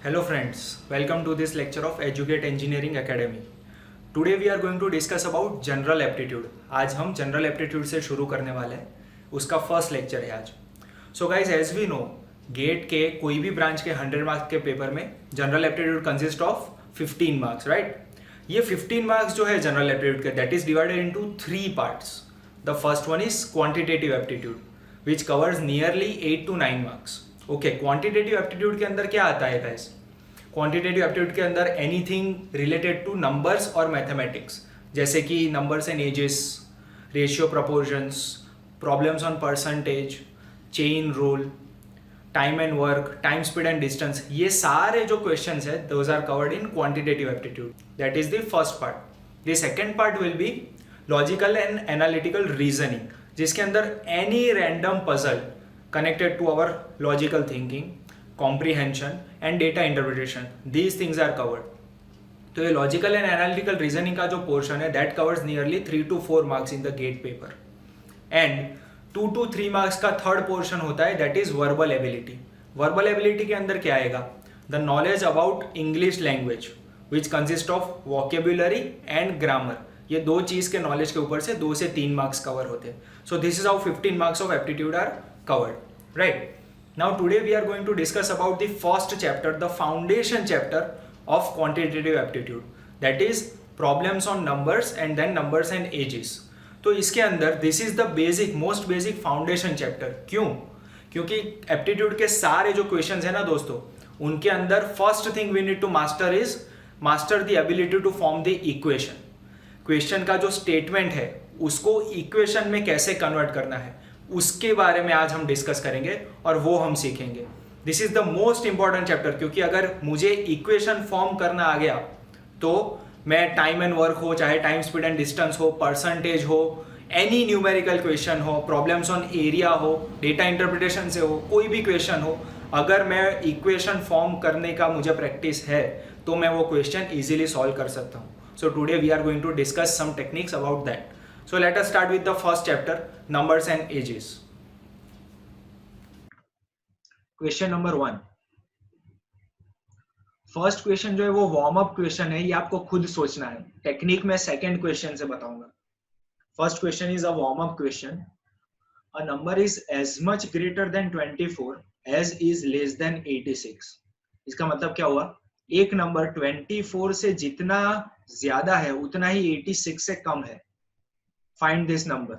Hello friends, welcome to this lecture of Educate Engineering Academy. Today we are going to discuss about general aptitude. आज हम general aptitude से शुरू करने वाले हैं. उसका फर्स्ट लेक्चर है आज. So guys as we know, GATE के कोई भी ब्रांच के 100 मार्क्स के पेपर में general aptitude consist of 15 marks, right? ये 15 मार्क्स जो है जनरल एप्टीट्यूड के, that is divided into 3 parts. The first one is quantitative aptitude which covers nearly 8 to 9 marks. Okay, quantitative aptitude के अंदर क्या आता है गाइस? क्वांटिटेटिव एप्टीट्यूड के अंदर एनीथिंग रिलेटेड टू नंबर्स और मैथमेटिक्स, जैसे कि numbers and ages, ratio proportions, problems on percentage, chain rule, time and work, time speed and distance, ये सारे जो क्वेश्चंस है those are covered in quantitative aptitude. That is the first part. The second part will be logical and analytical reasoning, जिसके अंदर any random puzzle connected to our logical thinking, comprehension and data interpretation, these things are covered. तो ये logical and analytical reasoning का जो portion है that covers nearly 3 to 4 marks in the GATE paper. And 2 to 3 marks का third portion होता है that is verbal ability. Verbal ability के अंदर क्या आएगा? The knowledge about English language which consist of vocabulary and grammar. ये दो चीज के नॉलेज के ऊपर से 2 से 3 मार्क्स कवर होते हैं. So this is how 15 marks of aptitude are covered, right? Now today we are going to discuss about the first chapter, the foundation chapter of quantitative aptitude, that is problems on numbers and then numbers and ages. तो इसके अंदर this is the basic, most basic foundation chapter. क्यों? क्योंकि aptitude के सारे जो questions है ना दोस्तों, उनके अंदर first thing we need to master is master the ability to form the equation. Question का जो स्टेटमेंट है उसको इक्वेशन में कैसे कन्वर्ट करना है उसके बारे में आज हम डिस्कस करेंगे और वो हम सीखेंगे. This is the most important chapter, क्योंकि अगर मुझे इक्वेशन फॉर्म करना आ गया तो मैं टाइम एंड वर्क हो, चाहे टाइम स्पीड एंड डिस्टेंस हो, परसेंटेज हो, एनी न्यूमेरिकल क्वेश्चन हो, प्रॉब्लम्स ऑन एरिया हो, डेटा इंटरप्रिटेशन से हो, कोई भी क्वेश्चन हो, अगर मैं इक्वेशन फॉर्म करने का मुझे प्रैक्टिस है तो मैं वो क्वेश्चन इजीली सॉल्व कर सकता हूँ. So today we are going to discuss some techniques about that. So let us start with the first chapter, numbers and ages. Question number 1. First question जो है वो वार्म अप क्वेश्चन है, ये आपको खुद सोचना है. टेक्निक में सेकंड क्वेश्चन से बताऊंगा. First question is a warm up question. A number is as much greater than 24 as is less than 86. इसका मतलब क्या हुआ? एक नंबर 24 से जितना ज्यादा है उतना ही 86 से कम है. Find this number.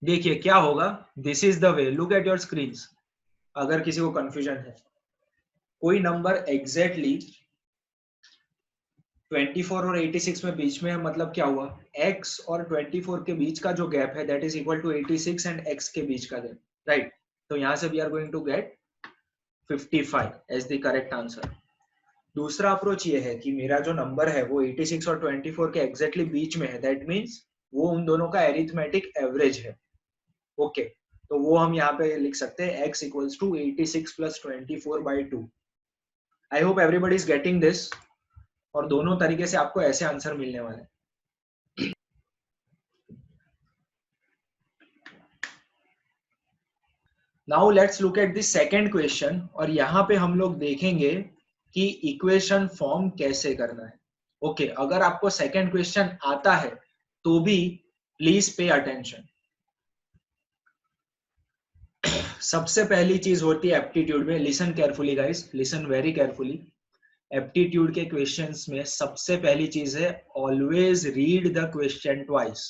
देखिए क्या होगा. This is the way. Look at your screens. अगर किसी को कंफ्यूजन है, कोई नंबर एग्जैक्टली 24 और 86 में बीच में है, मतलब क्या हुआ? x और 24 के बीच का जो गैप है that is equal to 86 and x के बीच का गैप, राइट? तो यहां से we are going to get 55 as the correct answer. दूसरा अप्रोच ये है कि मेरा जो नंबर है वो 86 और 24 के एग्जैक्टली बीच में है, दैट मीन्स वो उन दोनों का एरिथमेटिक एवरेज है. ओके, तो वो हम यहाँ पे लिख सकते हैं x equals to 86 plus 24/2. I hope everybody is getting this. और दोनों तरीके से आपको ऐसे आंसर मिलने वाले हैं. Now let's look at the second question, और यहाँ पे हम लोग देखेंगे कि इक्वेशन फॉर्म कैसे करना है. ओके, अगर आपको सेकंड क्वेश्चन आता है तो भी प्लीज पे अटेंशन. सबसे पहली चीज होती है एप्टीट्यूड में, listen carefully guys, listen very carefully. Aptitude के क्वेश्चंस में सबसे पहली चीज है always read the question twice.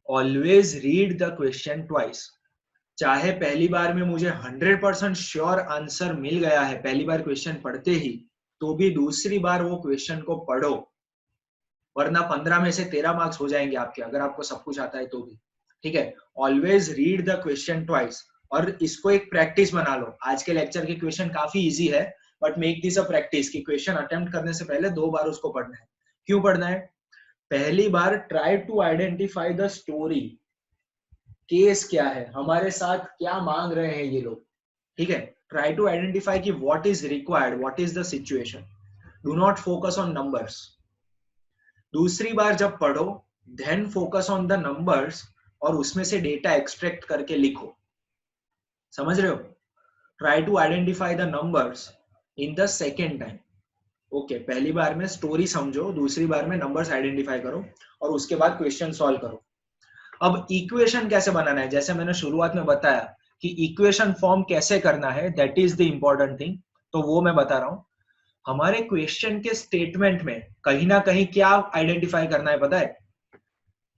Always read the question twice. चाहे पहली बार में मुझे 100% श्योर आंसर मिल गया है पहली बार क्वेश्चन पढ़ते ही, तो भी दूसरी बार वो क्वेश्चन को पढ़ो, वरना 15 में से 13 मार्क्स हो जाएंगे आपके, अगर आपको सब कुछ आता है तो भी. ठीक है, always read the question twice. और इसको एक प्रैक्टिस बना लो. आज के लेक्चर के क्वेश्चन काफी इजी है, but make this a practice कि क्वेश्चन अटेम्प्ट करने से पहले 2 बार उसको पढ़ना है. क्यों पढ़ना है? पहली बार try to identify the story. Case क्या है, हमारे साथ क्या मांग रहे हैं ये लोग. ठीक है, ट्राई टू आइडेंटिफाई कि what is required, what is the situation. Do not focus on numbers. दूसरी बार जब पढ़ो then focus on the numbers और उसमें से डेटा एक्सट्रैक्ट करके लिखो. समझ रहे हो? Try to identify the numbers in the second time. Okay, पहली बार में स्टोरी समझो, दूसरी बार में नंबर्स आइडेंटिफाई करो और उसके बाद क्वेश्चन सॉल्व करो। अब इक्वेशन कैसे बनाना है, जैसे मैंने शुरुआत में बताया कि इक्वेशन फॉर्म कैसे करना है, that is the important thing, तो वो मैं बता रहा हूं। हमारे क्वेश्चन के स्टेटमेंट में कहीं ना कहीं क्या आइडेंटिफाई करना है पता है?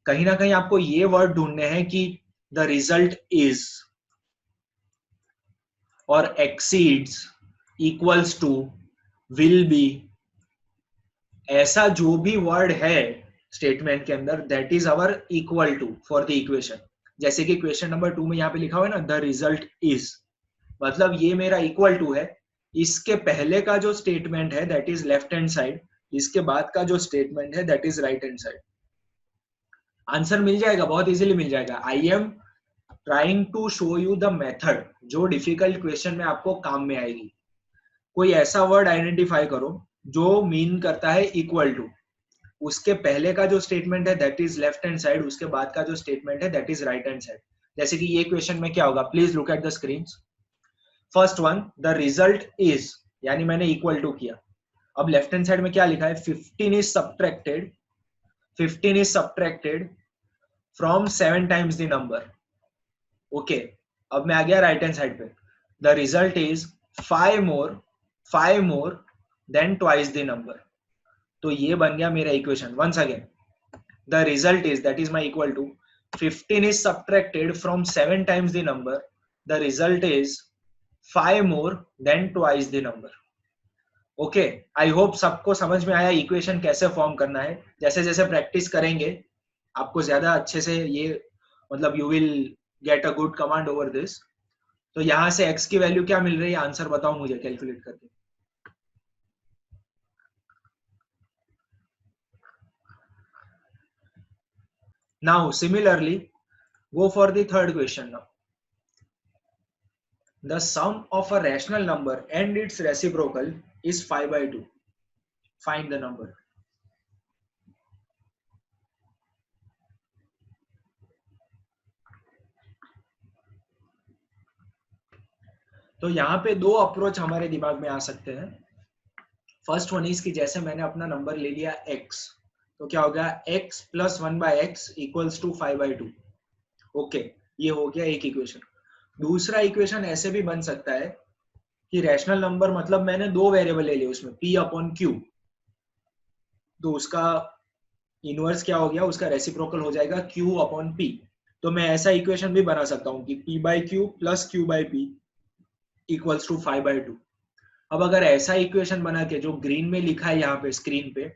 कहीं ना कहीं आपको ये वर्ड ढूंढने हैं कि द रिजल्ट इज और exceeds, equals to, will be, ऐसा जो भी वर्ड है स्टेटमेंट के अंदर, that is our equal to for the equation. जैसे कि क्वेश्चन नंबर 2 में यहाँ पे लिखा हुआ है ना, द रिजल्ट इज, मतलब ये मेरा इक्वल टू है, इसके पहले का जो स्टेटमेंट है that is left hand side, इसके बाद का जो स्टेटमेंट है that is right hand side. Answer मिल जाएगा, बहुत इजीली मिल जाएगा। I am trying to show you the method जो डिफिकल्ट क्वेश्चन में आपको काम में आएगी। कोई ऐसा वर्ड आइडेंटिफाई करो जो मीन करता है इक्वल टू, उसके पहले का जो स्टेटमेंट है that is left hand side, उसके बाद का जो स्टेटमेंट है that is right hand side. जैसे कि ये क्वेश्चन में क्या होगा, please look at the screen. First one, the result is, यानी मैंने इक्वल टू किया। अब लेफ्ट हैंड साइड में क्या लिखा है, 15 is subtracted, 15 is subtracted from 7 times the number. Okay, अब मैं आ गया राइट हैंड साइड पे, the result is 5 more than twice the number. तो ये बन गया मेरा equation. Once again, the result is, that is my equal to, 15 is subtracted from 7 times the number, the result is 5 more than twice the number। Okay, I hope सबको समझ में आया equation कैसे फॉर्म करना है। जैसे जैसे प्रैक्टिस करेंगे आपको ज्यादा अच्छे से ये, मतलब you will get a good command over this. तो यहां से x की वैल्यू क्या मिल रही है, आंसर बताओ मुझे कैलकुलेट करके। Now similarly go for the third question now. The sum of a rational number and its reciprocal is 5/2. Find the number. तो यहाँ पे दो अप्रोच हमारे दिमाग में आ सकते हैं। फर्स्ट वन इज कि जैसे मैंने अपना नंबर ले लिया x, तो क्या हो गया, x plus 1/x equals to 5/2। Okay, ये हो गया एक इक्वेशन। दूसरा इक्वेशन ऐसे भी बन सकता है कि रैशनल नंबर मतलब मैंने दो वेरिएबल ले लिए उसमें p अपॉन q, तो उसका इनवर्स क्या हो गया, उसका रेसिप्रोकल हो जाएगा q अपॉन p। तो मैं ऐसा इक्वेशन भी बना सकता हूँ कि p/q plus q/p equals to 5/2। अब अगर ऐसा इक्वेशन बना के, जो ग्रीन में लिखा है यहाँ पे स्क्रीन पे,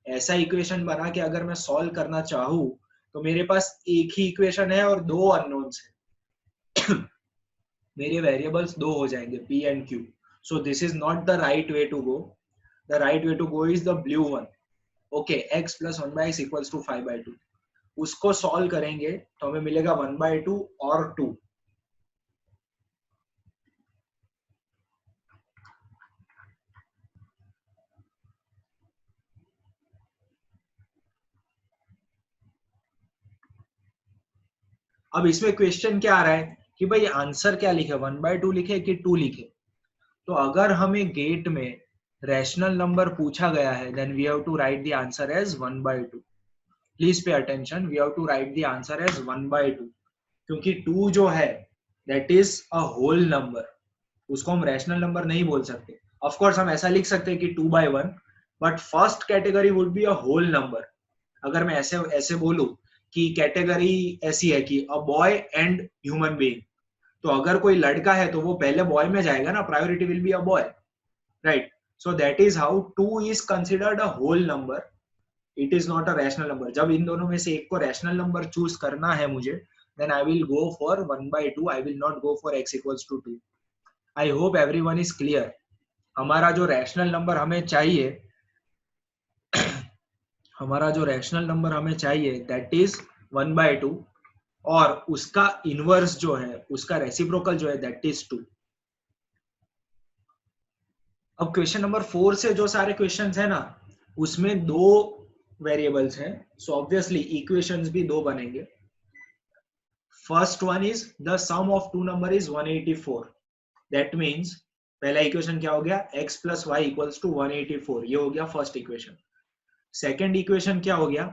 ऐसा इक्वेशन बना के अगर मैं सॉल्व करना चाहूँ, तो मेरे पास एक ही इक्वेशन है और दो अननोन्स है। मेरे वेरिएबल्स दो हो जाएंगे, p and q। So this is not the right way to go. The right way to go is the blue one. Okay, x plus 1/x equals to 5/2। उसको सॉल्व करेंगे तो हमें मिलेगा 1/2 और 2। अब इसमें क्वेश्चन क्या आ रहा है कि भाई आंसर क्या लिखे, 1/2 लिखे कि 2 लिखे। तो अगर हमें गेट में रैशनल नंबर पूछा गया है, then we have to write the answer as 1/2। Please pay attention, we have to write the answer as 1/2, क्योंकि 2 जो है that is a whole number, उसको हम रैशनल नंबर नहीं बोल सकते। ऑफ कोर्स हम ऐसा लिख सकते हैं कि 2/1, but first category would be a whole number. अगर मैं ऐसे ऐसे बोलूं कि कैटेगरी ऐसी है कि a boy and human being, तो अगर कोई लड़का है तो वो पहले बॉय में जाएगा ना, priority will be a boy, right? So that is how 2 is considered a whole number, it is not a rational number. जब इन दोनों में से एक को रैशनल नंबर चूज करना है मुझे, then I will go for 1/2, I will not go for x equals to 2। I hope everyone is clear. हमारा जो रैशनल नंबर हमें चाहिए, हमारा जो रैशनल नंबर हमें चाहिए दैट इज 1/2, और उसका इनवर्स जो है, उसका रेसिप्रोकल जो है दैट इज 2। अब क्वेश्चन नंबर 4 से जो सारे क्वेश्चंस है ना, उसमें दो वेरिएबल्स हैं, सो ऑब्वियसली इक्वेशंस भी दो बनेंगे। First one is the sum of two number is 184। That means पहला इक्वेशन क्या हो गया, x plus y equals to 184, ये हो गया फर्स्ट इक्वेशन। सेकेंड इक्वेशन क्या हो गया,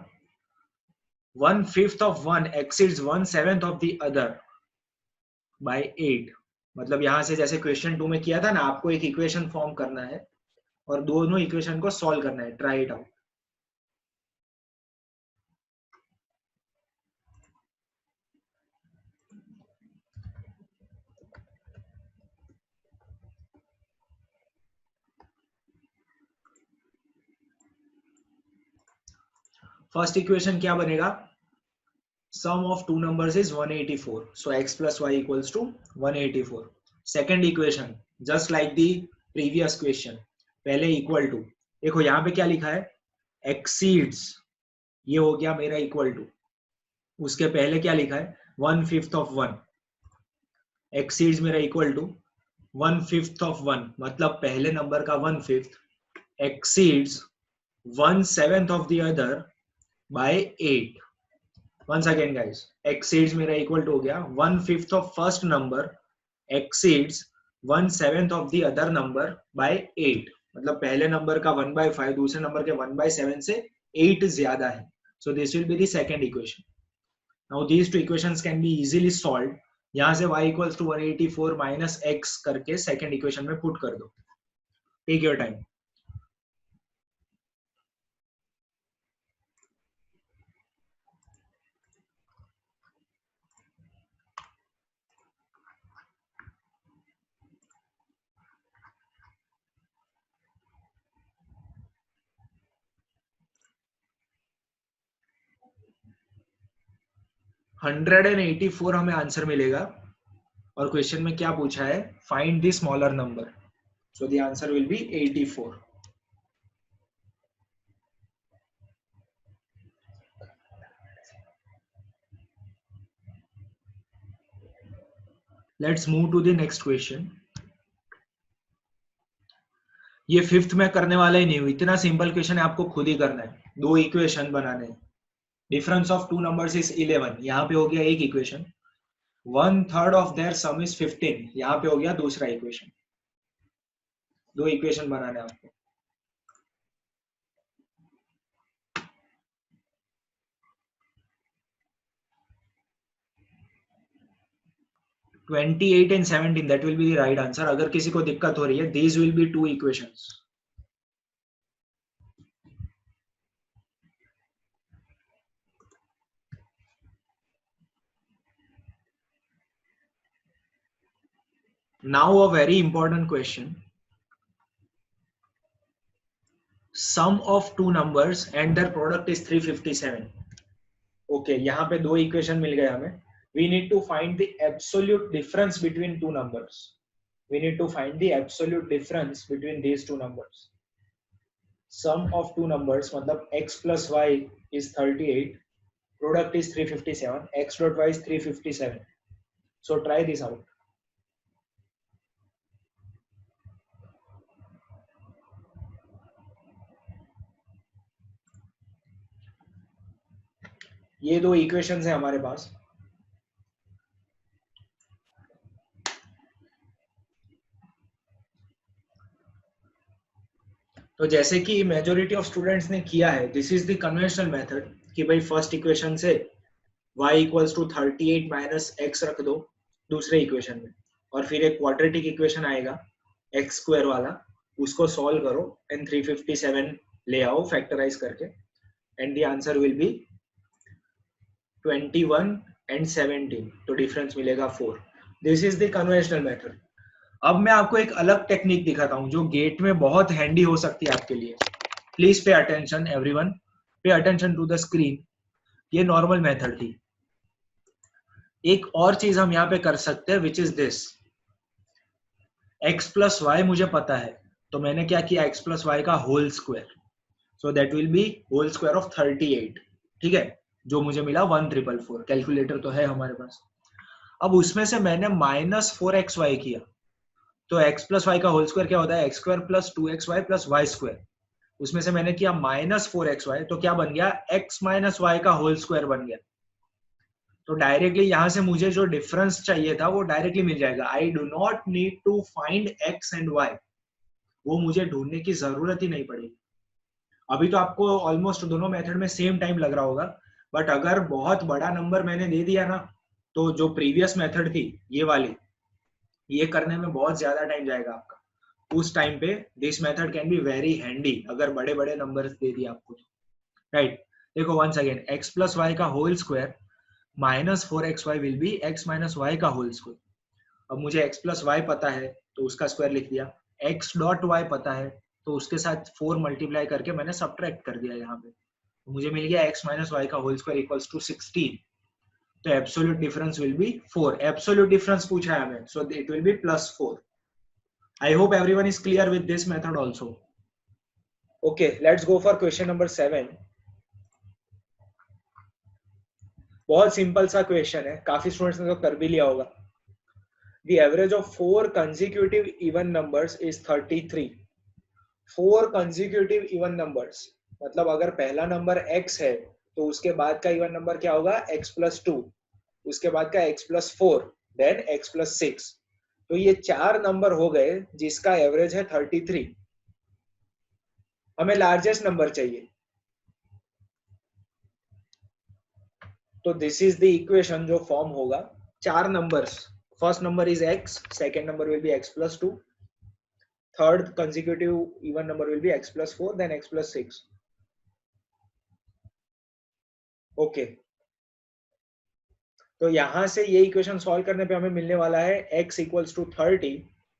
1/5 of one exceeds 1/7 of the other by 8। मतलब यहां से जैसे क्वेश्चन 2 में किया था ना, आपको एक इक्वेशन फॉर्म करना है और दोनों इक्वेशन को सॉल्व करना है, try it out. First equation क्या बनेगा, sum of two numbers is 184, so x plus y equals to 184। second equation just like the previous question, पहले equal to, देखो यहाँ पे क्या लिखा है, exceeds, ये हो गया मेरा equal to, उसके पहले क्या लिखा है 1/5 of 1, exceeds मेरा equal to 1/5 of 1, मतलब पहले नंबर का 1/5 exceeds 1/7 of the other by 8। once again guys, exceeds मेरा equal to हो गया 1/5 of first number exceeds 1/7 of the other number by 8। मतलब पहले नंबर का 1/5 दूसरे नंबर के 1/7 से 8 ज्यादा है। so this will be the second equation। now these two equations can be easily solved। यहाँ से y equals to 184 minus x करके second equation में put कर दो। take your time। 184 हमें आंसर मिलेगा और क्वेश्चन में क्या पूछा है, find the smaller number, so the answer will be 84। Let's move to the next question. ये फिफ्थ में करने वाला ही नहीं हूं, इतना सिंपल क्वेश्चन है, आपको खुद ही करना है। दो इक्वेशन बनाने हैं, difference of two numbers is 11, यहाँ पे हो गया एक equation. 1/3 of their some is 15, यहाँ पे हो गया दूसरा इक्वेशन। दो इक्वेशन बनाने हैं आपको। (28 and 17) that will be the right answer। अगर किसी को दिक्कत हो रही है, these will be two equations। Now a very important question, sum of two numbers and their product is 357। okay, यहाँ पे दो इक्वेशन मिल गए हमें। we need to find the absolute difference between two numbers। we need to find the absolute difference between these two numbers। sum of two numbers मतलब x plus y is 38, product is 357, x dot y is 357। so try this out। ये दो equations है हमारे पास। तो जैसे कि majority of students ने किया है, this is the conventional method कि भाई फर्स्ट इक्वेशन से y equals to 38 minus x रख दो दूसरे इक्वेशन में, और फिर एक क्वाड्रेटिक इक्वेशन आएगा x स्क्वायर वाला, उसको सॉल्व करो एंड 357 ले आओ फैक्टराइज करके, and the answer will B 21 and 17, तो डिफरेंस मिलेगा 4। This is the conventional method. अब मैं आपको एक अलग टेक्निक दिखाता हूं जो गेट में बहुत हैंडी हो सकती है आपके लिए। Please pay attention everyone, pay attention to the screen. ये नॉर्मल मेथड थी। एक और चीज हम यहाँ पे कर सकते हैं, which is this, x plus y मुझे पता है, तो मैंने क्या किया, x प्लस वाई का whole square, so that will be whole square of 38। ठीक है, जो मुझे मिला 1444, कैलकुलेटर तो है हमारे पास। अब उसमें से मैंने -4xy किया, तो x प्लस वाई का होल स्क्वायर क्या होता है, x square plus 2xy plus y square. उसमें से मैंने किया -4xy, तो क्या बन गया, x माइनस वाई का होल स्क्वायर बन गया। तो डायरेक्टली यहाँ से मुझे जो डिफरेंस चाहिए था वो डायरेक्टली मिल जाएगा. I do not need to find x and y. वो मुझे ढूंढने की जरूरत ही नहीं पड़ेगी. अभी तो आपको ऑलमोस्ट दोनों मेथड में सेम टाइम लग रहा होगा, बट अगर बहुत बड़ा नंबर मैंने दे दिया ना, तो जो प्रीवियस मेथड थी ये वाली, ये करने में बहुत ज्यादा टाइम जाएगा आपका. उस टाइम पे this method can be very handy अगर बड़े बड़े नंबर्स दे दिए आपको. राइट. देखो once again, x plus y का whole square minus 4xy will be x minus y का होल स्क्वायर. अब मुझे x प्लस वाई पता है तो उसका स्क्वायर लिख दिया. x डॉट वाई पता है तो उसके साथ 4 मल्टीप्लाई करके मैंने सब्ट्रैक्ट कर दिया यहाँ पे. तो मुझे मिल गया x माइनस वाई का होल स्क्वायर इक्वल्स टू 16. तो absolute difference will be 4. Absolute difference पूछा है हमें, so it will be plus 4. I hope everyone is clear with this method also. Okay, let's go for question number 7. बहुत simple सा question है, काफी students ने तो कर भी लिया होगा. The average of 4 consecutive even numbers is 33. 4 consecutive even numbers मतलब अगर पहला नंबर x है तो उसके बाद का इवन नंबर क्या होगा, x प्लस 2, उसके बाद का x plus 4, then x plus 6. तो ये 4 नंबर हो गए जिसका एवरेज है 33. हमें लार्जेस्ट नंबर चाहिए. तो दिस इज द इक्वेशन जो फॉर्म होगा. 4 numbers, first number is x, second number will be x plus 2, third consecutive even number will be x plus 4, then x plus 6. Okay, तो यहां से ये इक्वेशन सॉल्व करने पे हमें मिलने वाला है x equals to 30.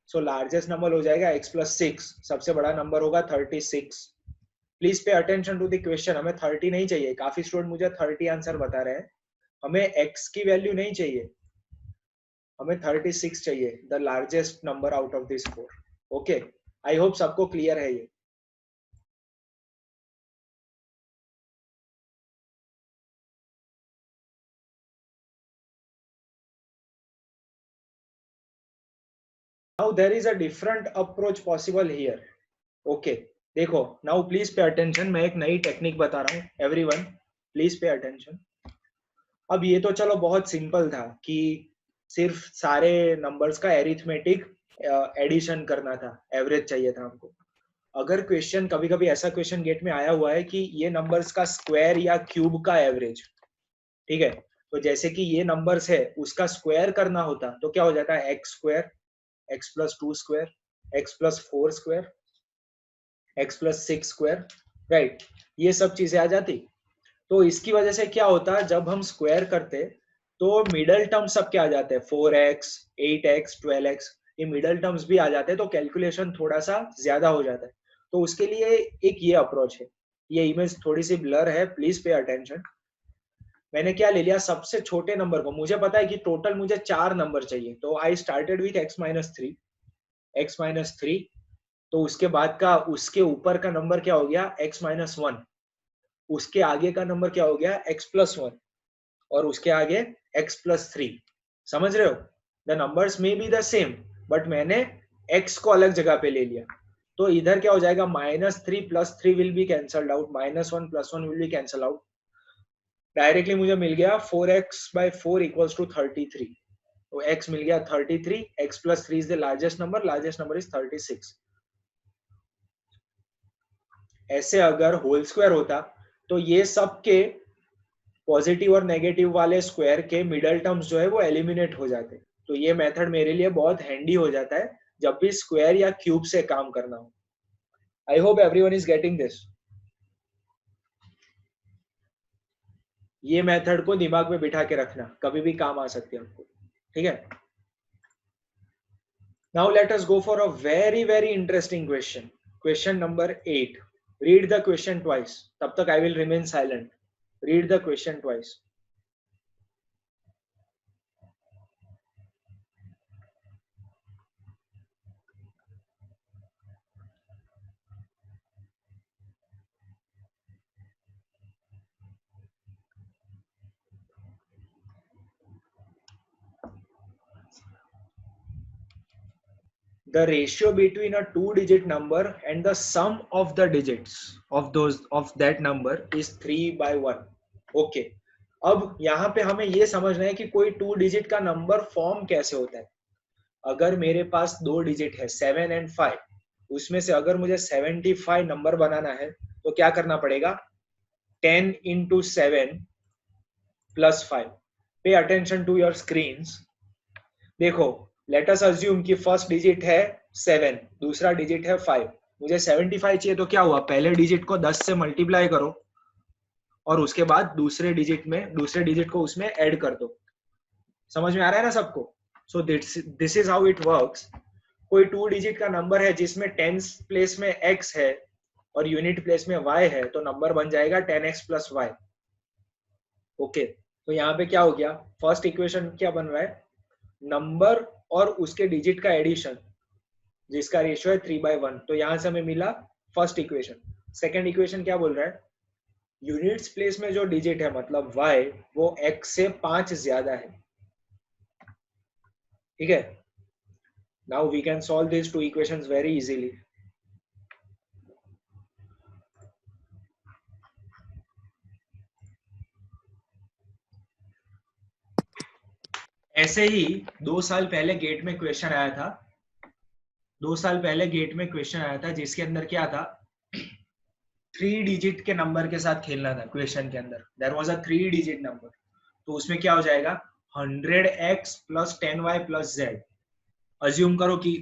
So largest number हो जाएगा x प्लस 6, सबसे बड़ा नंबर होगा 36. Please pay attention to the question. हमें 30 नहीं चाहिए. काफी स्टूडेंट मुझे 30 आंसर बता रहे हैं. हमें x की वैल्यू नहीं चाहिए, हमें 36 चाहिए, the largest number out of this 4. Okay, I hope सबको क्लियर है ये. Now there is a different approach possible here. Okay, देखो, now please pay attention. मैं एक नई टेक्निक बता रहा हूँ. Everyone, please pay attention. अब ये तो चलो बहुत सिंपल था कि सिर्फ सारे नंबर्स का एरिथमेटिक एडिशन करना था, एवरेज चाहिए था हमको. अगर क्वेश्चन, कभी कभी ऐसा क्वेश्चन गेट में आया हुआ है कि ये नंबर्स का स्क्वायर या क्यूब का एवरेज, ठीक है, तो जैसे कि ये नंबर्स है उसका स्क्वायर करना होता तो क्या हो जाता है, x square, x plus 2 square, x plus 4 square, x plus 6 square. Right, ये सब चीजें आ जाती. तो इसकी वजह से क्या होता, जब हम स्क्वायर करते तो मिडल टर्म सब क्या आ जाते हैं, 4x, 8x, 12x, ये मिडल टर्म्स भी आ जाते हैं. तो कैलकुलेशन थोड़ा सा ज्यादा हो जाता है. तो उसके लिए एक ये अप्रोच है. ये इमेज थोड़ी सी ब्लर है, प्लीज पे अटेंशन. मैंने क्या ले लिया, सबसे छोटे नंबर को, मुझे पता है कि टोटल मुझे 4 नंबर चाहिए, तो I started with x minus 3. x minus 3, तो उसके बाद का, उसके ऊपर का नंबर क्या हो गया, x माइनस 1, उसके आगे का नंबर क्या हो गया, x प्लस 1, और उसके आगे x प्लस 3. समझ रहे हो, the numbers may be the same, but मैंने x को अलग जगह पे ले लिया. तो इधर क्या हो जाएगा, -3 plus 3 will be cancelled out, -1 plus 1 will be cancel out. Directly मुझे मिल गया 4x/4 इक्वल्स टू 33. तो x मिल गया 33, x plus 3 is the largest number is 36. ऐसे अगर होल स्क्वायर होता तो ये सब के पॉजिटिव और नेगेटिव वाले स्क्वायर के मिडल टर्म्स जो है वो एलिमिनेट हो जाते. तो ये मेथड मेरे लिए बहुत हैंडी हो जाता है जब भी स्क्वायर या क्यूब से काम करना हो. आई hope everyone is getting this. ये मेथड को दिमाग में बिठा के रखना, कभी भी काम आ सकती है आपको. ठीक है. Now let us go for a very very interesting question. Question number 8. Read the question twice. तब तक I will remain silent. Read the question twice. The ratio between a 2-digit number and the sum of the digits of that number is 3/1. Okay. अब यहाँ पे हमें ये समझना है कि कोई 2 डिजिट का नंबर फॉर्म कैसे होता है। अगर मेरे पास 2 डिजिट है 7 एंड 5, उसमें से अगर मुझे 75 नंबर बनाना है तो क्या करना पड़ेगा, 10 into 7 plus 5. Pay attention to your screens. देखो, लेट अस अज्यूम कि फर्स्ट डिजिट है 7, दूसरा डिजिट है 5, मुझे 75 चाहिए, तो क्या हुआ, पहले डिजिट को 10 से मल्टीप्लाई करो और उसके बाद दूसरे डिजिट को उसमें ऐड कर दो। समझ में आ रहा है ना सबको? सो this is how it works. कोई 2 डिजिट का नंबर है जिसमें टेंस प्लेस में x है और यूनिट प्लेस में y है, तो नंबर बन जाएगा 10x plus y। ओके, तो यहाँ पे क्या हो गया, फर्स्ट इक्वेशन क्या बन रहा है, नंबर और उसके डिजिट का एडिशन जिसका रेशियो है 3/1। तो यहां से हमें मिला फर्स्ट इक्वेशन। सेकंड इक्वेशन क्या बोल रहा है, यूनिट्स प्लेस में जो डिजिट है मतलब y, वो x से 5 ज्यादा है। ठीक है, now we can solve this two equations very easily. ऐसे ही 2 साल पहले गेट में क्वेश्चन आया था, 2 साल पहले गेट में क्वेश्चन आया था जिसके अंदर क्या था, 3 डिजिट के नंबर के साथ खेलना था। क्वेश्चन के अंदर there was a 3 digit number, तो उसमें क्या हो जाएगा, 100x plus 10y plus z। Assume करो कि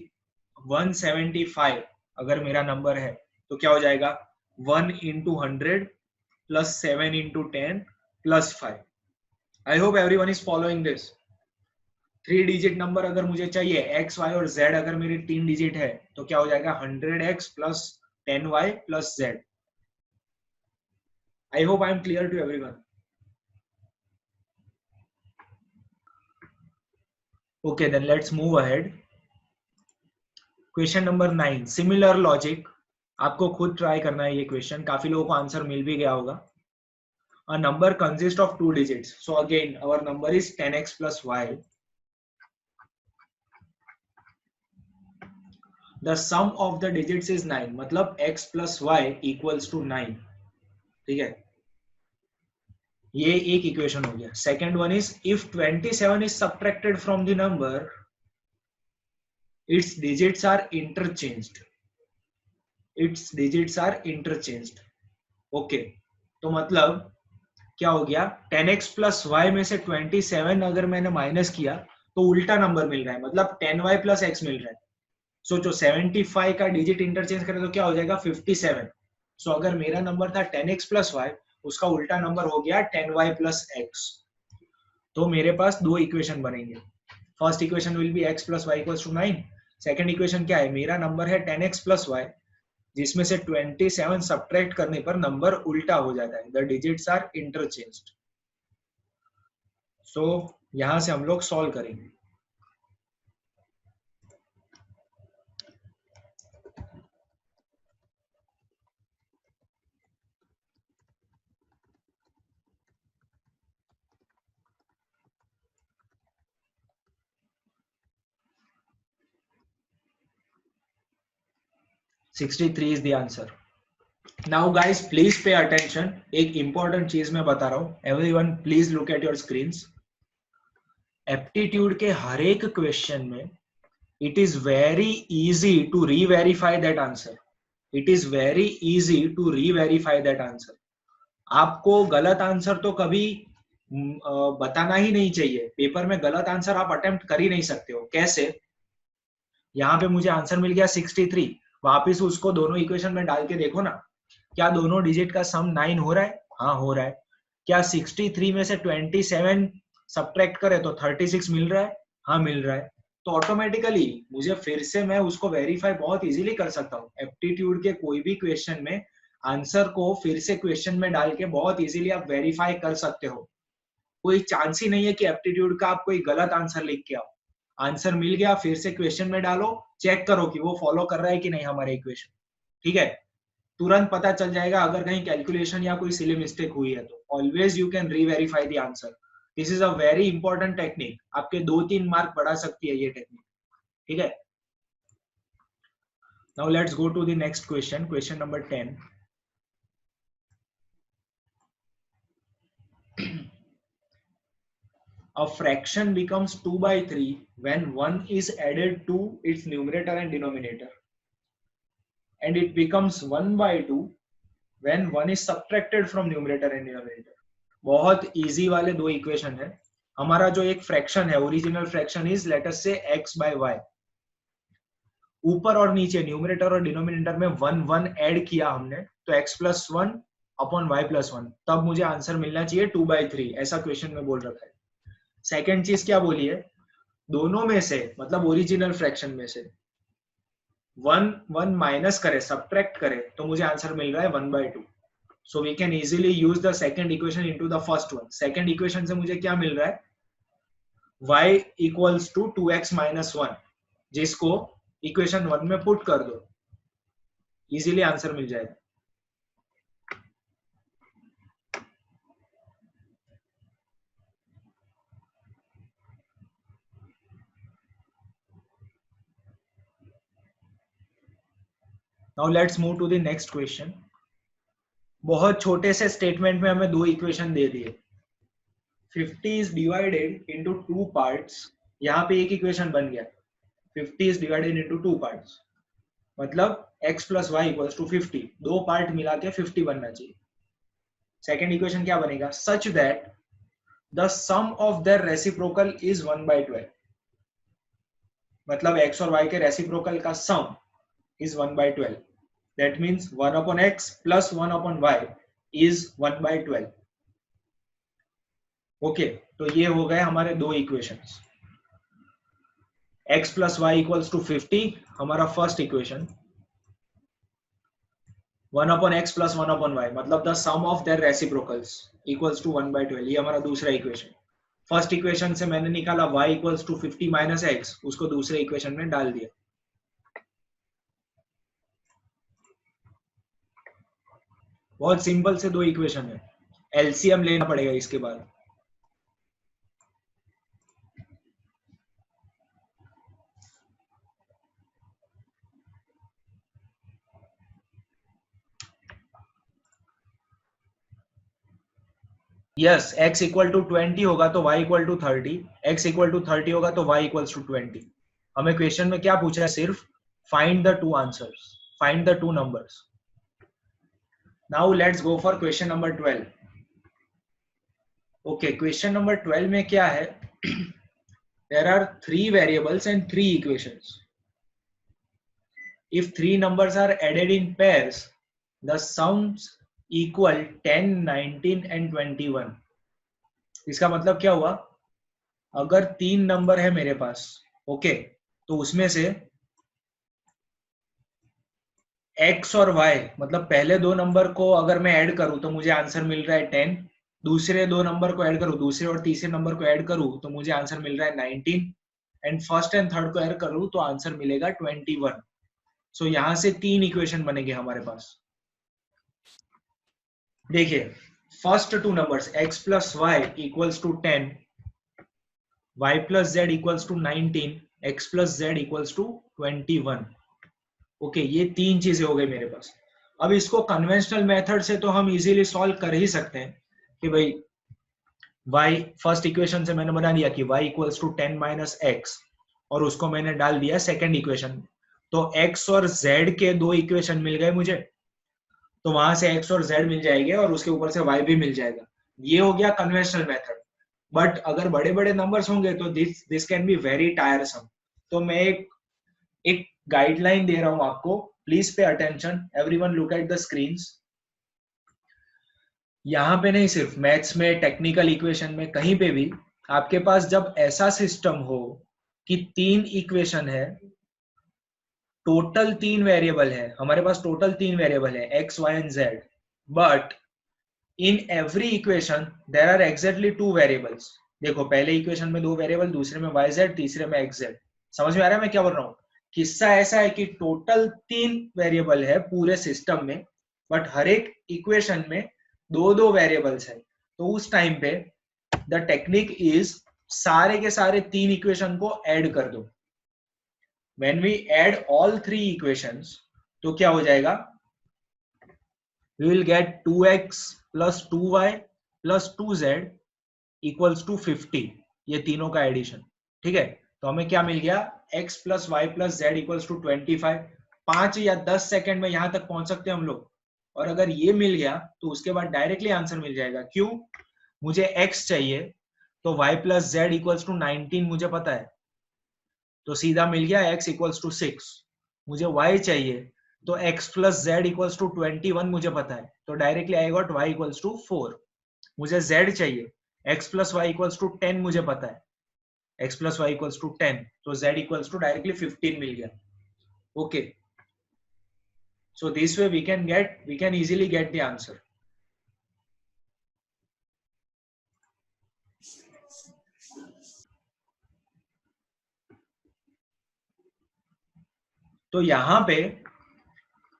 175 अगर मेरा नंबर है तो क्या हो जाएगा, 1 into 100 plus 7 into 10 plus 5। I hope everyone is following this. 3 digit number अगर मुझे चाहिए, x y और z अगर मेरी 3 डिजिट है, तो क्या हो जाएगा 100x plus 10y plus z। I hope I am clear to everyone. Okay then let's move ahead. Question number 9, similar logic. आपको खुद ट्राई करना है ये क्वेश्चन, काफी लोगों को आंसर मिल भी गया होगा। A number consists of 2 digits, so again our number is 10x plus y. The sum of the digits is 9, मतलब x plus y equals to 9। ठीक है, ये एक इक्वेशन हो गया। Second one is, if 27 is subtracted from the number, its digits are interchanged, its digits are interchanged। Okay, तो मतलब क्या हो गया, 10x plus y में से 27 अगर मैंने माइनस किया तो उल्टा नंबर मिल रहा है, मतलब 10y plus x मिल रहा है। सोचो 75 का डिजिट इंटरचेंज करें तो क्या हो जाएगा, 57। सो अगर मेरा नंबर था 10x plus y, उसका उल्टा नंबर हो गया 10y plus x। तो मेरे पास दो इक्वेशन बनेंगे। First equation will be x plus y equals to 9। Second equation क्या है, मेरा नंबर है 10x plus y, जिसमें से 27 सब्ट्रैक्ट करने पर नंबर उल्टा हो जाता है, द डिजिट्स आर इंटरचेंज्ड। सो यहां से हम लोग सॉल्व करेंगे। $63 is the answer. Now guys please pay attention, एक important चीज मैं बता रहा हूँ, everyone please look at your screens। Aptitude के हर एक क्वेश्चन में it is very easy to re-verify that answer, it is very easy to re-verify that answer। आपको गलत आंसर तो कभी बताना ही नहीं चाहिए, पेपर में गलत आंसर आप अटेम्प्ट कर ही नहीं सकते हो। कैसे, यहाँ पे मुझे आंसर मिल गया 63, वापिस उसको दोनों इक्वेशन में डाल के देखो ना, क्या दोनों डिजिट का सम 9 हो रहा है? हाँ हो रहा है। क्या 63 में से 27 सब्ट्रैक्ट करे तो 36 मिल रहा है? हाँ मिल रहा है। तो ऑटोमेटिकली मुझे फिर से मैं उसको वेरीफाई बहुत इजीली कर सकता हूँ। एप्टीट्यूड के कोई भी क्वेश्चन में आंसर को फिर से क्वेश्चन में डाल के बहुत इजीली आप वेरीफाई कर सकते हो। कोई चांस ही नहीं है कि एप्टीट्यूड का आप कोई गलत आंसर लिख के आओ। आंसर मिल गया, फिर से क्वेश्चन में डालो, चेक करो कि वो फॉलो कर रहा है कि नहीं हमारे इक्वेशन। ठीक है, तुरंत पता चल जाएगा अगर कहीं कैलकुलेशन या कोई सिली मिस्टेक हुई है तो। Always you can reverify the answer. This is a very important technique, आपके 2-3 मार्क बढ़ा सकती है ये टेक्निक। ठीक है, now let's go to the next question, question number 10। a fraction becomes 2 by 3 when 1 is added to its numerator and denominator, and it becomes 1 by 2 when 1 is subtracted from numerator and denominator. बहुत easy वाले दो equation है. हमारा जो एक fraction है, original fraction is let us से x by y. ऊपर और नीचे न्यूमरेटर और डिनोमिनेटर में 1 1 ऐड किया हमने, तो x plus 1 upon y plus 1, तब मुझे आंसर मिलना चाहिए 2 by 3. ऐसा क्वेश्चन में बोल रखा है. सेकेंड चीज क्या बोली है, दोनों में से मतलब ओरिजिनल फ्रैक्शन में से 1 1 माइनस करे, सब्ट्रैक्ट करे, तो मुझे आंसर मिल रहा है 1 by 2. So we can easily use the second equation into the first one. Second equation से मुझे क्या मिल रहा है, y equals to 2x minus 1, जिसको इक्वेशन 1 में पुट कर दो, इजीली आंसर मिल जाएगा. Now let's move to the next question. बहुत छोटे से स्टेटमेंट में हमें दो इक्वेशन दे दिए. 50 is divided into two parts. यहाँ पे एक इक्वेशन बन गया. 50 is divided into two parts. मतलब x plus y equals to 50. दो पार्ट मिला के 50 बनना चाहिए. सेकेंड इक्वेशन क्या बनेगा, such that the sum of their reciprocal is 1 by 12. मतलब x और y के रेसिप्रोकल का सम is 1 by 12. That means 1 upon x plus 1 upon y is 1 by 12. Okay, तो ये हो गए हमारे दो equations. x plus y equals to 50 हमारा first equation. 1 upon x plus 1 upon y मतलब the sum of their reciprocals equals to 1 by 12. ये हमारा दूसरा इक्वेशन. फर्स्ट इक्वेशन से मैंने निकाला y equals to 50 minus x, उसको दूसरे इक्वेशन में डाल दिया. बहुत सिंपल से दो इक्वेशन है. एलसीएम लेना पड़ेगा इसके बाद. यस, x इक्वल टू 20 होगा तो y equal to 30, x equal to 30 होगा तो y इक्वल्स टू 20. हमें क्वेश्चन में क्या पूछा है, सिर्फ find the two answers, find the two numbers. Now let's go for question number 12. Okay, question number 12 में क्या है, there are 3 variables and 3 equations. If 3 numbers are added in pairs the sums equal 10 19 and 21. इसका मतलब क्या हुआ, अगर 3 number है मेरे पास, ओके, तो उसमें से x और y मतलब पहले दो नंबर को अगर मैं ऐड करूं तो मुझे आंसर मिल रहा है 10. दूसरे दो नंबर को ऐड करूं, दूसरे और तीसरे नंबर को ऐड करूं तो मुझे आंसर मिल रहा है 19. एंड फर्स्ट एंड थर्ड को ऐड करूं तो आंसर मिलेगा 21. सो यहां से 3 इक्वेशन बनेंगे हमारे पास. देखिए, first two numbers x plus y equals to 10, y plus z equals to 19, x plus z equals to 21. Okay, ये 3 चीजें हो गई मेरे पास. अब इसको कन्वेंशनल मेथड से तो हम इजीली सॉल्व कर ही सकते हैं कि भाई y फर्स्ट इक्वेशन से मैंने बना दिया कि y equals to 10 minus x, और उसको मैंने डाल दिया सेकेंड इक्वेशन. तो x और z के दो इक्वेशन मिल गए मुझे, तो वहां से x और z मिल जाएंगे और उसके ऊपर से y भी मिल जाएगा. ये हो गया कन्वेंशनल मेथड. बट अगर बड़े बड़े नंबर्स होंगे तो दिस कैन बी वेरी टायरसम. तो मैं एक गाइडलाइन दे रहा हूं आपको, please pay attention, everyone look at the screens. यहाँ पे नहीं, सिर्फ मैथ्स में, टेक्निकल इक्वेशन में, कहीं पे भी आपके पास जब ऐसा सिस्टम हो कि 3 इक्वेशन है, टोटल 3 वेरिएबल है हमारे पास, टोटल 3 वेरिएबल है x y and z, but in every equation there are exactly 2 variables. देखो, पहले इक्वेशन में 2 वेरिएबल, दूसरे में yz, तीसरे में xz. समझ में आ रहा है मैं क्या बोल रहा हूँ. किस्सा ऐसा है कि टोटल 3 वेरिएबल है पूरे सिस्टम में, बट हर एक इक्वेशन में 2 वेरिएबल्स है. तो उस टाइम पे द टेक्निक इज सारे के सारे 3 इक्वेशन को ऐड कर दो. When we add all 3 equations, तो क्या हो जाएगा, we will get 2x plus 2y plus 2z equals to 50. ये तीनों का एडिशन, ठीक है। तो हमें क्या मिल गया, x plus y plus z equals to 25। 5 या 10 सेकंड में यहां तक पहुंच सकते हैं हम लोग। और अगर ये मिल गया तो उसके बाद डायरेक्टली आंसर मिल जाएगा। क्यों, मुझे x चाहिए तो y plus z equals to 19 मुझे पता है, तो सीधा मिल गया x इक्वल्स टू 6। मुझे y चाहिए तो x plus z equals to 21 मुझे पता है, तो directly I got y equals to 4। मुझे z चाहिए, x plus y equals to 10 मुझे पता है, x plus y equals to 10, तो z इक्वल्स टू डायरेक्टली 15 मिल गया। Okay, so this way we can easily get the answer. तो यहां पे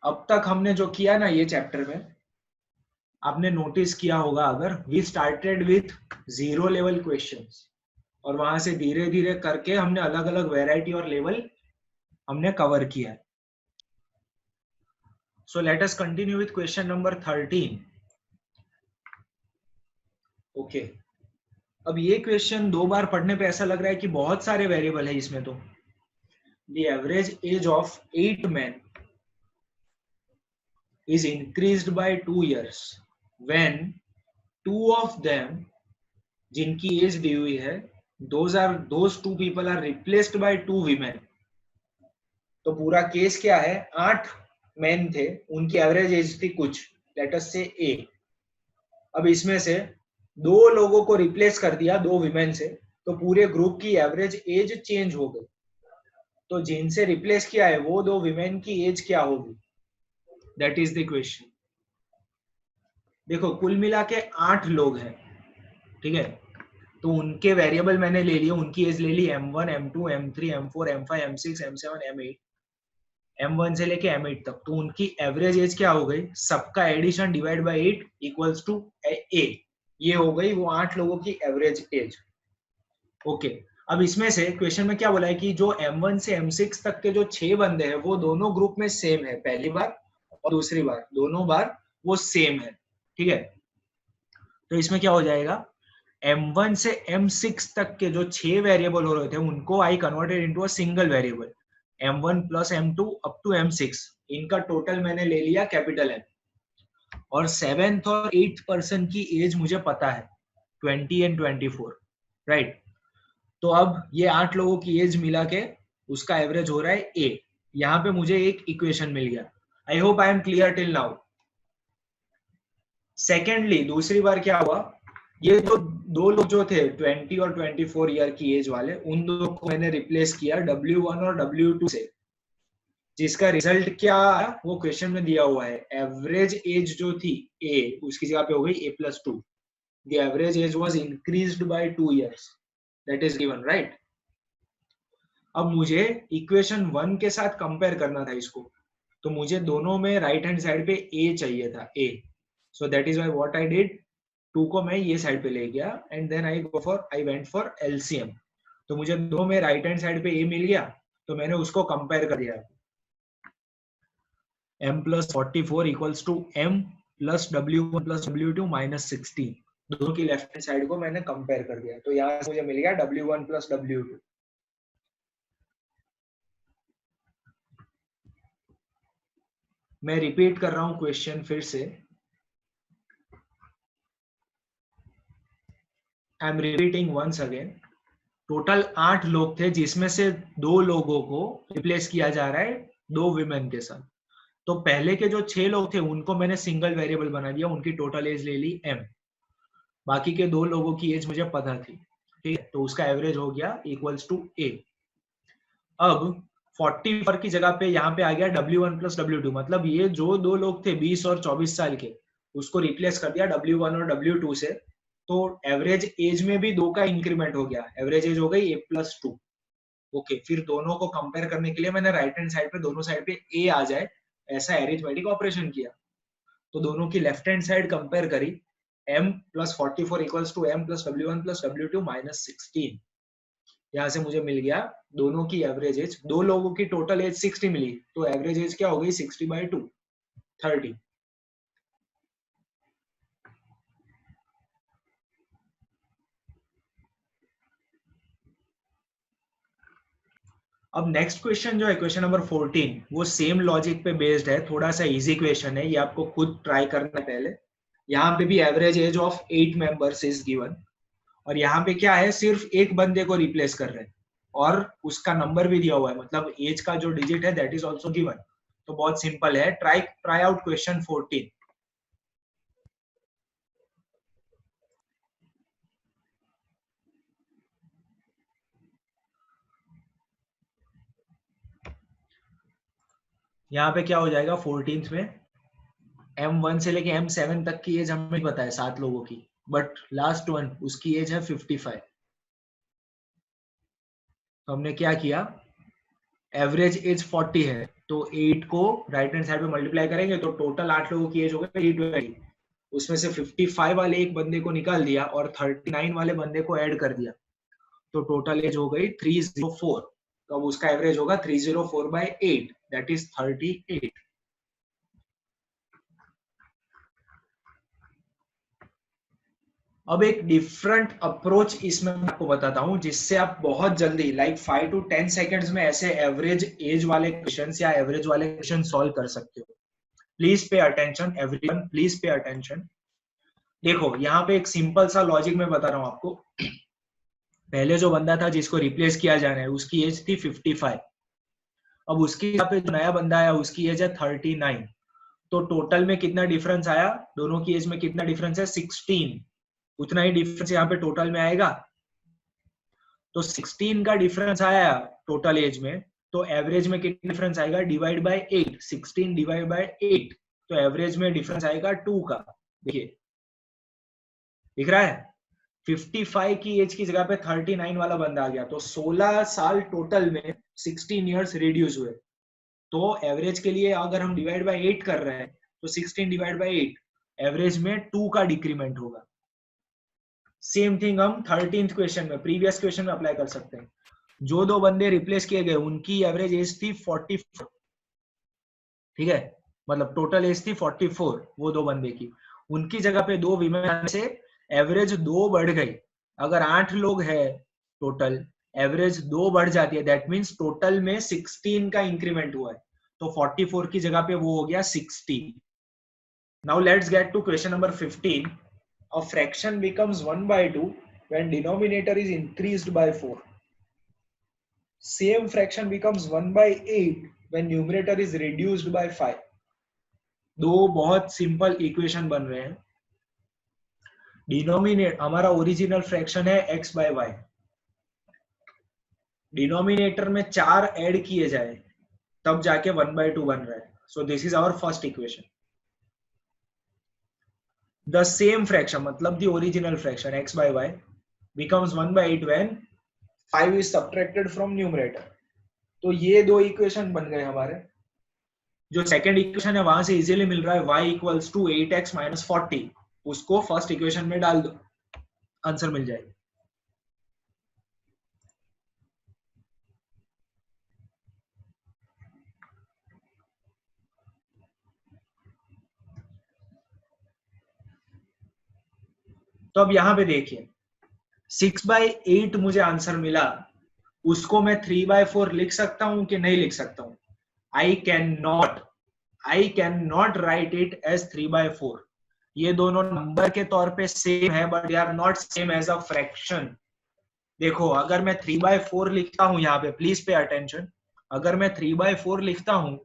अब तक हमने जो किया ना ये चैप्टर में, आपने नोटिस किया होगा, अगर we started with 0 level questions और वहां से धीरे धीरे करके हमने अलग अलग वेराइटी और लेवल हमने कवर किया है। So let us continue with question number 13। Okay, अब ये क्वेश्चन 2 बार पढ़ने पे ऐसा लग रहा है कि बहुत सारे वेरिएबल है इसमें। तो the average age of 8 men is increased by 2 years when 2 of them, जिनकी एज दी हुई है, those 2 people are replaced by 2 women। तो पूरा केस क्या है, 8 मेन थे, उनकी एवरेज एज थी कुछ, लेट अस से ए। अब इसमें से 2 लोगों को रिप्लेस कर दिया 2 विमेन से, तो पूरे ग्रुप की एवरेज एज चेंज हो गई। तो जिनसे रिप्लेस किया है वो 2 विमेन की एज क्या होगी, दैट इज द क्वेश्चन। देखो कुल मिला के 8 लोग हैं, ठीक है। तो उनके वेरिएबल मैंने ले लिए, उनकी एज ले ली M1 M2 M3 M4 M5 M6 M7 M8, M1 से लेके M8 तक। तो उनकी एवरेज एज क्या हो गई, सबका addition divide by 8 equals to a. ये हो गई वो 8 लोगों की एवरेज एज। ओके, अब इसमें से क्वेश्चन में क्या बोला है कि जो M1 से M6 तक के जो 6 बंदे हैं वो दोनों ग्रुप में सेम है, पहली बार और दूसरी बार दोनों बार वो सेम है, ठीक है। तो इसमें क्या हो जाएगा, M1 से M6 तक के जो 6 वेरिएबल हो रहे थे उनको I converted into a single variable, M1 plus M2 up to M6। इनका टोटल मैंने ले लिया कैपिटल M। और 7th और 8th पर्सन की एज मुझे पता है 20 एंड 24, राइट। तो अब ये 8 लोगों की एज मिला के उसका एवरेज हो रहा है ए। यहाँ पे मुझे एक इक्वेशन मिल गया। आई hope I am clear till now. Secondly दूसरी बार क्या हुआ, ये जो 2 लोग जो थे 20 और 24 ईयर की एज वाले, उन दो को मैंने रिप्लेस किया W1 और W2 से, जिसका रिजल्ट क्या आया वो क्वेश्चन में दिया हुआ है। एवरेज एज जो थी ए, उसकी जगह पे हो गई A+2। The average age was increased by 2 years, that is given, right. अब मुझे इक्वेशन 1 के साथ कंपेयर करना था इसको, तो मुझे दोनों में राइट हैंड साइड पे ए चाहिए था, a. So that is why what I did, 2 को मैं ये साइड पे ले गया and then I went for LCM. तो मुझे दो में राइट हैंड साइड पे ए मिल गया, तो मैंने उसको कंपेयर कर दिया। m plus 44 equals to m plus W1 plus W2 minus 16। दोनों की लेफ्ट हैंड साइड को मैंने कंपेयर कर दिया, तो यहाँ से मुझे मिल गया W1 प्लस W2। मैं रिपीट कर रहा हूं क्वेश्चन फिर से, I am repeating once again. Total 8 लोग थे, जिसमें से 2 लोगों को रिप्लेस किया जा रहा है 2 विमेन के साथ। तो पहले के जो 6 लोग थे उनको मैंने सिंगल वेरिएबल बना दिया, उनकी टोटल एज ले ली m। बाकी के 2 लोगों की एज मुझे पता थी, ठीक है। तो उसका एवरेज हो गया इक्वल्स टू a। अब 44 की जगह पे यहाँ पे आ गया W1 प्लस W2, मतलब ये जो 2 लोग थे 20 और 24 साल के, उसको रिप्लेस कर दिया W1 और W2 से। तो एवरेज एज में भी 2 का इंक्रीमेंट हो गया, एवरेज एज हो गई A+2। ओके, फिर दोनों को कंपेयर करने के लिए मैंने राइट हैंड साइड पे दोनों साइड पे ए आ जाए ऐसा एरिथमेटिक ऑपरेशन किया। तो दोनों की लेफ्ट हैंड साइड कंपेयर करी, m plus 44 equals to m plus W1 plus W2 minus 16। यहाँ से मुझे मिल गया दोनों की एवरेज एज, 2 लोगों की टोटल एज 60 मिली, तो एवरेज एज क्या हो गई 60/2, 30। अब नेक्स्ट क्वेश्चन जो है क्वेश्चन नंबर 14, वो सेम लॉजिक पे बेस्ड है, थोड़ा सा इजी क्वेश्चन है, ये आपको खुद ट्राई करना है पहले। यहाँ पे भी average age of 8 members is given, और यहाँ पे क्या है, सिर्फ एक बंदे को रिप्लेस कर रहे हैं और उसका नंबर भी दिया हुआ है, मतलब एज का जो डिजिट है दैट इज ऑल्सो गिवन। तो बहुत सिंपल है, ट्राई आउट क्वेश्चन 14। यहाँ पे क्या हो जाएगा 14th में, M1 से लेके M7 तक की एज हमें पता है 7 लोगों की, बट लास्ट वन उसकी एज है 55। तो हमने क्या किया, एवरेज एज 40 है, तो 8 को राइट हैंड साइड पे मल्टीप्लाई करेंगे तो टोटल 8 लोगों की एज हो गई 820। उसमें से 55 वाले एक बंदे को निकाल दिया और 39 वाले बंदे को ऐड कर दिया, तो टोटल एज हो गई 304। तो अब उसका एवरेज होगा 304 बाय 8, दैट इज 38। अब एक डिफरेंट अप्रोच इसमें मैं आपको बताता हूं, जिससे आप बहुत जल्दी लाइक 5 to 10 सेकेंड्स में ऐसे एवरेज एज वाले क्वेश्चन या एवरेज वाले क्वेश्चन सॉल्व कर सकते हो। Please pay attention everyone, please pay attention. देखो यहाँ पे एक सिंपल सा लॉजिक मैं बता रहा हूँ आपको। पहले जो बंदा था जिसको रिप्लेस किया जाना है उसकी एज थी 55। अब उसकी यहाँ पे जो नया बंदा आया उसकी एज है 39। तो टोटल में कितना डिफरेंस आया, दोनों की एज में कितना डिफरेंस है, 16। उतना ही डिफरेंस यहाँ पे टोटल में आएगा। तो 16 का डिफरेंस आया टोटल एज में, तो एवरेज में कितना डिफरेंस आएगा, डिवाइड बाय 8, 16 डिवाइड बाय 8, तो एवरेज में डिफरेंस आएगा 2 का। देखिए दिख रहा है, 55 की एज की जगह पे 39 वाला बंदा आ गया, तो 16 साल टोटल में 16 इयर्स रिड्यूस हुए। तो एवरेज के लिए अगर हम डिवाइड बाय 8 कर रहे हैं तो 16 डिवाइड बाय 8, एवरेज में 2 का डिक्रीमेंट होगा। सेम थिंग हम 13th क्वेश्चन में, प्रीवियस क्वेश्चन में अप्लाई कर सकते हैं। जो दो बंदे रिप्लेस किए गए उनकी एवरेज एज थी 44, ठीक है, मतलब टोटल एज थी 44 वो दो बंदे की। उनकी जगह पे दो वीमेन आने से एवरेज 2 बढ़ गई। अगर 8 लोग है टोटल, एवरेज 2 बढ़ जाती है, दैट मीन्स टोटल में 16 का इंक्रीमेंट हुआ है, तो 44 की जगह पे वो हो गया 60। Now let's get to question number 15। A fraction becomes 1 by 2 when denominator is increased by 4. Same fraction becomes 1 by 8 when numerator is reduced by 5. दो बहुत सिंपल इक्वेशन बन रहे हैं। डिनोमिनेटर हमारा ओरिजिनल फ्रैक्शन है x by y, डिनोमिनेटर में 4 add किए जाए तब जाके 1 by 2 बन रहा है। So this is our first equation. The same fraction मतलब the original fraction x by y becomes 1 by 8 when 5 is subtracted from numerator। तो ये दो इक्वेशन बन गए हमारे। जो सेकंड इक्वेशन है वहां से इजीली मिल रहा है y equals to 8x minus 40, उसको फर्स्ट इक्वेशन में डाल दो, आंसर मिल जाएगा। तो अब यहां पे देखिए 6 by 8 मुझे आंसर मिला, उसको मैं 3 by 4 लिख सकता हूं कि नहीं लिख सकता हूं? I can not write it as 3 by 4। ये दोनों नंबर के तौर पे सेम है but they are not same as a fraction. देखो अगर मैं 3 by 4 लिखता हूं, यहाँ पे प्लीज पे अटेंशन, अगर मैं 3 by 4 लिखता हूं,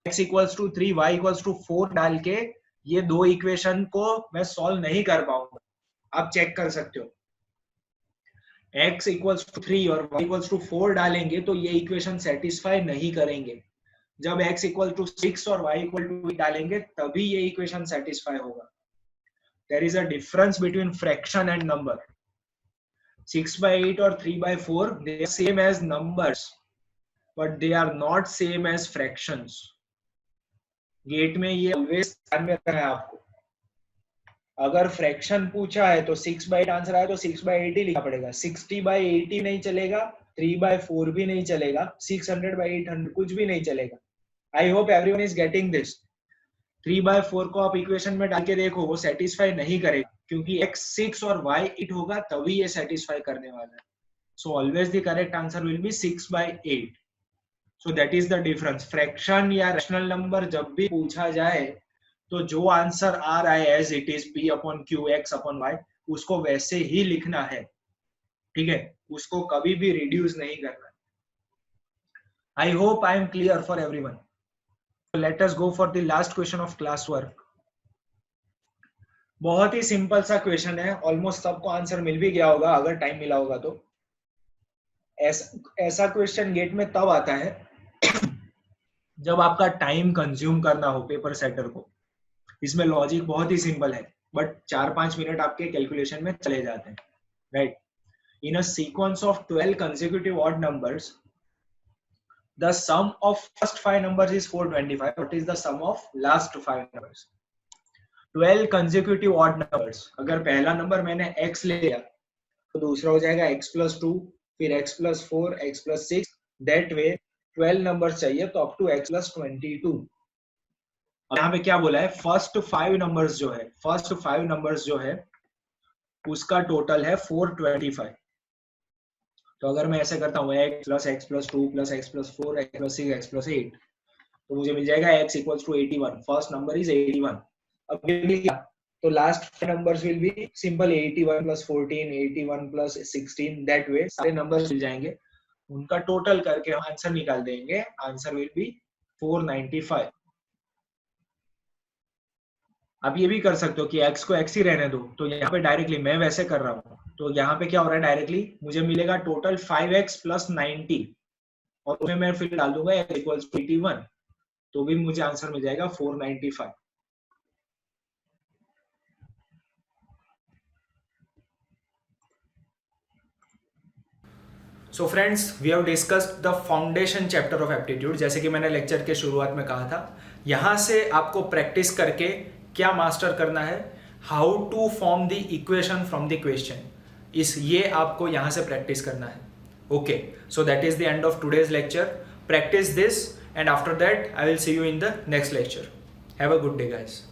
x equals to 3 y equals to 4 डाल के ये दो इक्वेशन को मैं सॉल्व नहीं कर पाऊंगा। आप चेक कर सकते हो, x इक्वल्स टू 3 और y इक्वल्स टू 4 डालेंगे तो ये इक्वेशन सेटिस्फाई नहीं करेंगे। जब x इक्वल टू 6 और y इक्वल टू 8 डालेंगे तभी ये इक्वेशन सेटिस्फाई होगा। There is a difference between fraction and number. 6 by 8 और 3 by 4 they are same as numbers but they are not same as fractions। GATE में ये always ध्यान में रखना है आपको। अगर फ्रैक्शन पूछा है तो 6 by 8 आंसर आया तो 6 by 8 ही लिखना पड़ेगा, 60 by 80 नहीं चलेगा, 3 by 4 भी नहीं चलेगा, 600 by 800 कुछ भी नहीं चलेगा। आई hope everyone is getting this. 3 by 4 को आप इक्वेशन में डाल के देखो, वो सेटिस्फाई नहीं करेगा क्योंकि x 6 और y 8 होगा तभी ये सेटिस्फाई करने वाला है। So always the correct answer will B 6 by 8। So that is the difference. Fraction या रैशनल नंबर जब भी पूछा जाए तो जो आंसर आ रहा है as it is p upon q x upon y, उसको वैसे ही लिखना है, ठीक है, उसको कभी भी रिड्यूस नहीं करना। आई hope I am clear for everyone. Let us go for the last question of class work. बहुत ही सिंपल सा क्वेश्चन है, ऑलमोस्ट सबको आंसर मिल भी गया होगा अगर टाइम मिला होगा तो। ऐसा क्वेश्चन गेट में तब आता है जब आपका टाइम कंज्यूम करना हो पेपर सेटर को। इसमें लॉजिक बहुत ही सिंपल है, बट 4-5 मिनट आपके कैलकुलेशन में चले जाते हैं, right. In a sequence of 12 consecutive odd numbers, the sum of first 5 numbers is 425. What is the sum of last 5 numbers? 12 consecutive odd numbers, अगर पहला नंबर मैंने x ले लिया तो दूसरा हो जाएगा x plus 2, फिर x plus 4, x plus 6, that way 12 number चाहिए तो up to x plus 22। अब यहाँ पे क्या बोला है, फर्स्ट 5 नंबर्स जो है उसका टोटल है 425। तो अगर मैं ऐसे करता हूँ x plus 2 plus x plus 4 x plus 6 x plus 8, तो मुझे मिल जाएगा x equals to 81। First number is 81। अब ये मिल गया तो last numbers will be simple 81 plus 14, 81 plus 16, that way सारे नंबर्स मिल जाएंगे, उनका टोटल करके हम आंसर निकाल देंगे। Answer will B 495। आप ये भी कर सकते हो कि x को x ही रहने दो, तो यहाँ पे डायरेक्टली मैं वैसे कर रहा हूँ, तो यहाँ पे क्या हो रहा है, डायरेक्टली मुझे मिलेगा टोटल 5x plus 90 और उसमें मैं फिर डाल दूंगा x equals to 81, तो भी मुझे आंसर मिल जाएगा 495। So friends, we have discussed the foundation chapter of aptitude. जैसे कि मैंने लेक्चर के शुरुआत में कहा था, यहाँ से आपको प्रैक्टिस करके क्या मास्टर करना है, how to form the equation from the question, ये आपको यहाँ से प्रैक्टिस करना है। Okay, so that is the end of today's lecture. Practice this and after that I will see you in the next lecture. Have a good day guys.